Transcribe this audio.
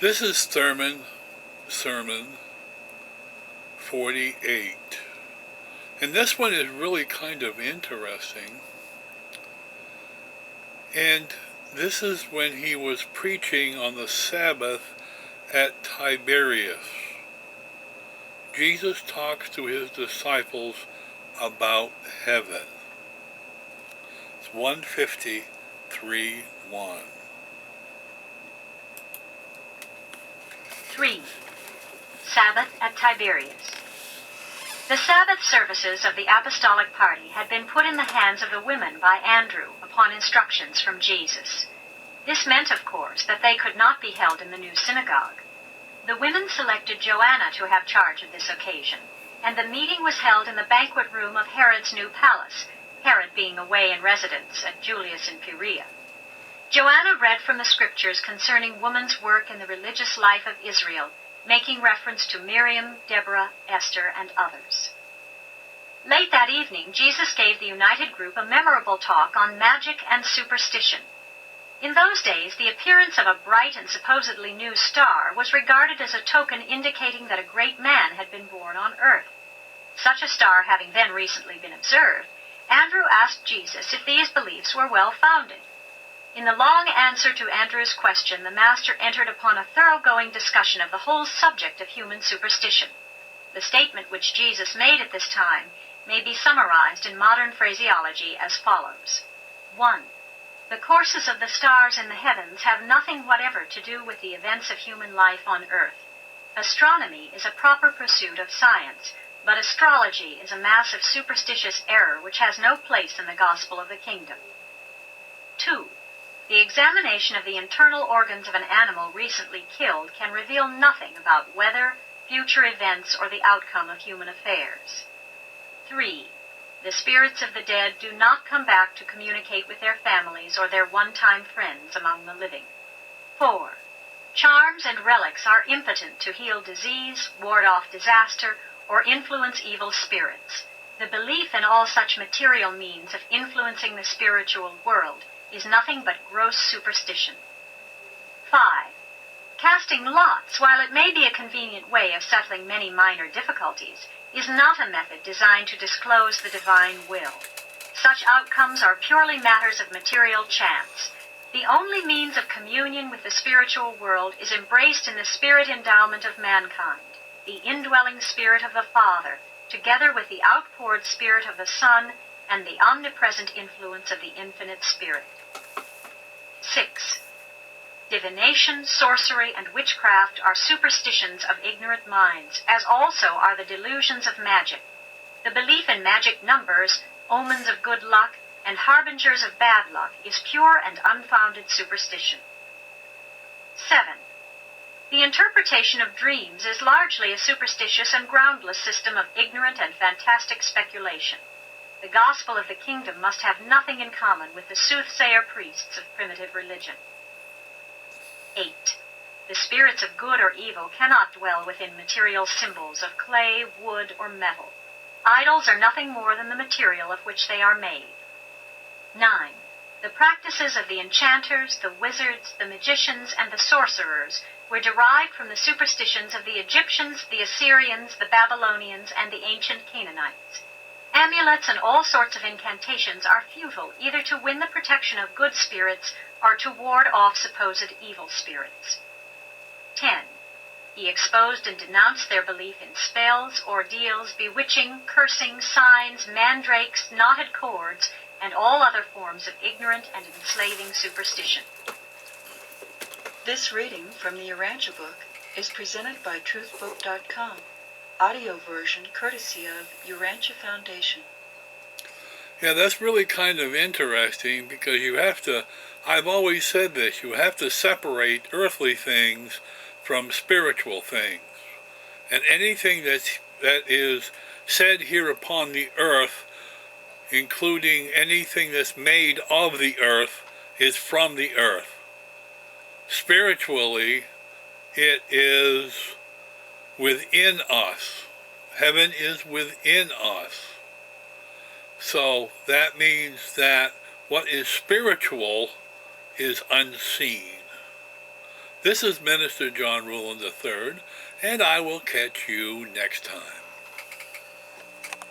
This is Sermon 48. And this one is really kind of interesting. And this is when he was preaching on the Sabbath at Tiberias. Jesus talks to his disciples about heaven. It's 153:1. 3. Sabbath at Tiberias. The Sabbath services of the apostolic party had been put in the hands of the women by Andrew upon instructions from Jesus. This meant, of course, that they could not be held in the new synagogue. The women selected Joanna to have charge of this occasion, and the meeting was held in the banquet room of Herod's new palace, Herod being away in residence at Julius in Perea. Joanna read from the scriptures concerning woman's work in the religious life of Israel, making reference to Miriam, Deborah, Esther, and others. Late that evening, Jesus gave the united group a memorable talk on magic and superstition. In those days, the appearance of a bright and supposedly new star was regarded as a token indicating that a great man had been born on earth. Such a star having then recently been observed, Andrew asked Jesus if these beliefs were well-founded. In the long answer to Andrew's question, the Master entered upon a thoroughgoing discussion of the whole subject of human superstition. The statement which Jesus made at this time may be summarized in modern phraseology as follows. 1. The courses of the stars in the heavens have nothing whatever to do with the events of human life on earth. Astronomy is a proper pursuit of science, but astrology is a mass of superstitious error which has no place in the gospel of the kingdom. 2. The examination of the internal organs of an animal recently killed can reveal nothing about weather, future events, or the outcome of human affairs. 3. The spirits of the dead do not come back to communicate with their families or their one-time friends among the living. 4. Charms and relics are impotent to heal disease, ward off disaster, or influence evil spirits. The belief in all such material means of influencing the spiritual world is nothing but gross superstition. 5. Casting lots, while it may be a convenient way of settling many minor difficulties, is not a method designed to disclose the divine will. Such outcomes are purely matters of material chance. The only means of communion with the spiritual world is embraced in the spirit endowment of mankind, the indwelling spirit of the Father, together with the outpoured spirit of the Son and the omnipresent influence of the infinite Spirit. 6. Divination, sorcery, and witchcraft are superstitions of ignorant minds, as also are the delusions of magic. The belief in magic numbers, omens of good luck, and harbingers of bad luck is pure and unfounded superstition. 7. The interpretation of dreams is largely a superstitious and groundless system of ignorant and fantastic speculation. The gospel of the kingdom must have nothing in common with the soothsayer priests of primitive religion. 8. The spirits of good or evil cannot dwell within material symbols of clay, wood, or metal. Idols are nothing more than the material of which they are made. 9. The practices of the enchanters, the wizards, the magicians, and the sorcerers were derived from the superstitions of the Egyptians, the Assyrians, the Babylonians, and the ancient Canaanites. Amulets and all sorts of incantations are futile either to win the protection of good spirits or to ward off supposed evil spirits. 10. He exposed and denounced their belief in spells, ordeals, bewitching, cursing, signs, mandrakes, knotted cords, and all other forms of ignorant and enslaving superstition. This reading from the Urantia book is presented by truthbook.com. Audio version courtesy of Urantia Foundation. Yeah, that's really kind of interesting because I've always said this, you have to separate earthly things from spiritual things. And anything that is said here upon the earth, including anything that's made of the earth, is from the earth. Spiritually, it is within us. Heaven is within us. So that means that what is spiritual is unseen. This is Minister John Ruland III, and I will catch you next time.